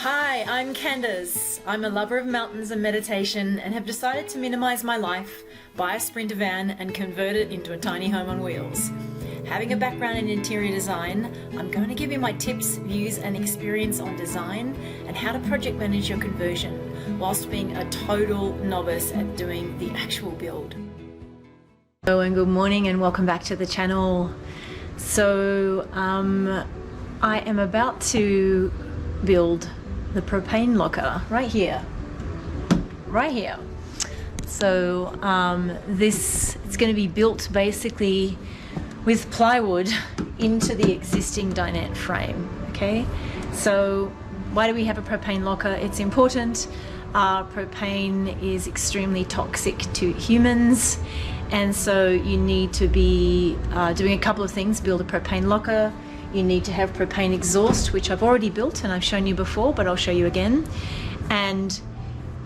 Hi, I'm Candace. I'm a lover of mountains and meditation and have decided to minimize my life, buy a Sprinter van and convert it into a tiny home on wheels. Having a background in interior design, I'm going to give you my tips, views and experience on design and how to project manage your conversion whilst being a total novice at doing the actual build. Hello and good morning and welcome back to the channel. So I am about to build the propane locker right here. So it's going to be built basically with plywood into the existing dinette frame. Okay, so why do we have a propane locker? It's important. Propane is extremely toxic to humans, and so you need to be doing a couple of things. Build a propane locker. You need to have propane exhaust, which I've already built and I've shown you before, but I'll show you again. And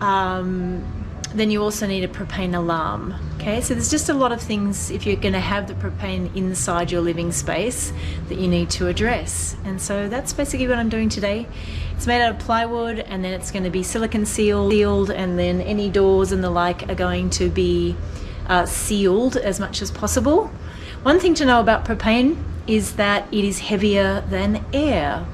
then you also need a propane alarm. Okay, so there's just a lot of things if you're going to have the propane inside your living space that you need to address. And so that's basically what I'm doing today. It's made out of plywood and then it's going to be silicone sealed, and then any doors and the like are going to be sealed as much as possible. One thing to know about propane is that it is heavier than air.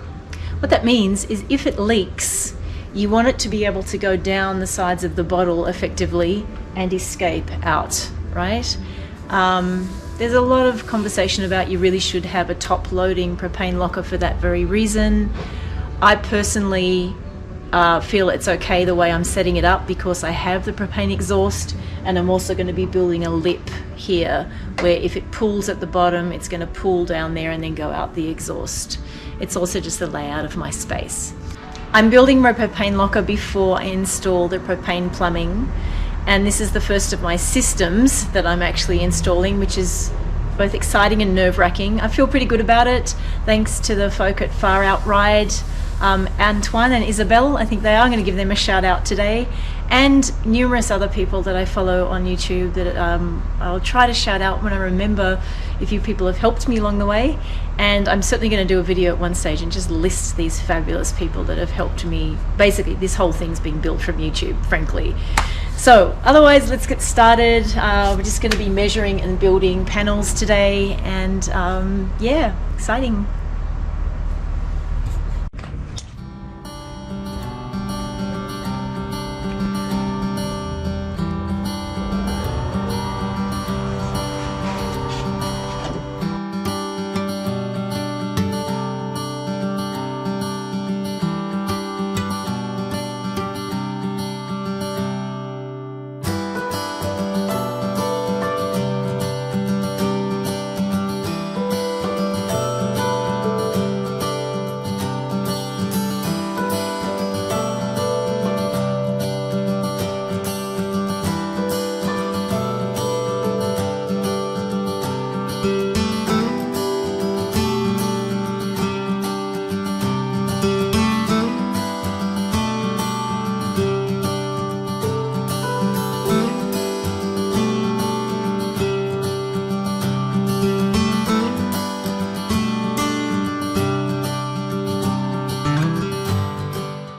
What that means is if it leaks, you want it to be able to go down the sides of the bottle effectively and escape out, right? There's a lot of conversation about you really should have a top loading propane locker for that very reason. I personally feel it's okay the way I'm setting it up because I have the propane exhaust, and I'm also going to be building a lip here where if it pulls at the bottom, it's going to pull down there and then go out the exhaust. It's also just the layout of my space. I'm building my propane locker before I install the propane plumbing, and this is the first of my systems that I'm actually installing, which is both exciting and nerve-wracking. I feel pretty good about it thanks to the folk at Far Out Ride, Antoine and Isabel. I think they are going to give them a shout out today, and numerous other people that I follow on YouTube that I'll try to shout out when I remember if you people have helped me along the way. And I'm certainly going to do a video at one stage and just list these fabulous people that have helped me. Basically this whole thing's being built from YouTube, frankly. So otherwise, let's get started. We're just going to be measuring and building panels today, and yeah, exciting.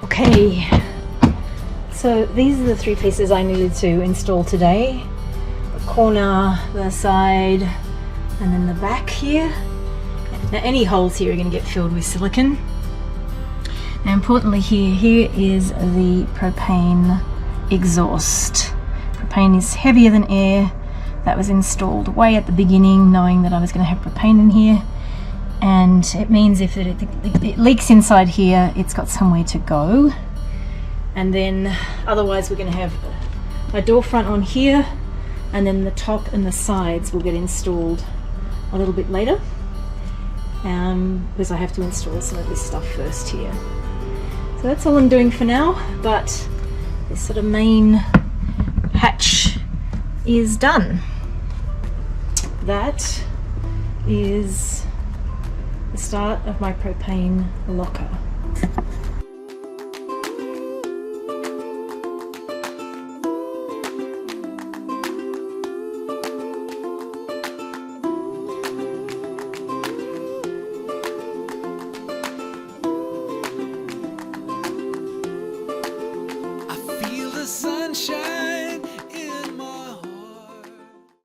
Okay, so these are the three pieces I needed to install today: the corner, the side, and then the back here. Now any holes here are going to get filled with silicone. Now importantly here is the propane exhaust. Propane is heavier than air. That was installed way at the beginning, knowing that I was going to have propane in here. And it means if it leaks inside here, it's got somewhere to go. And then otherwise we're going to have a door front on here, and then the top and the sides will get installed a little bit later, because I have to install some of this stuff first here. So that's all I'm doing for now, but this sort of main hatch is done. That is the start of my propane locker. sunshine.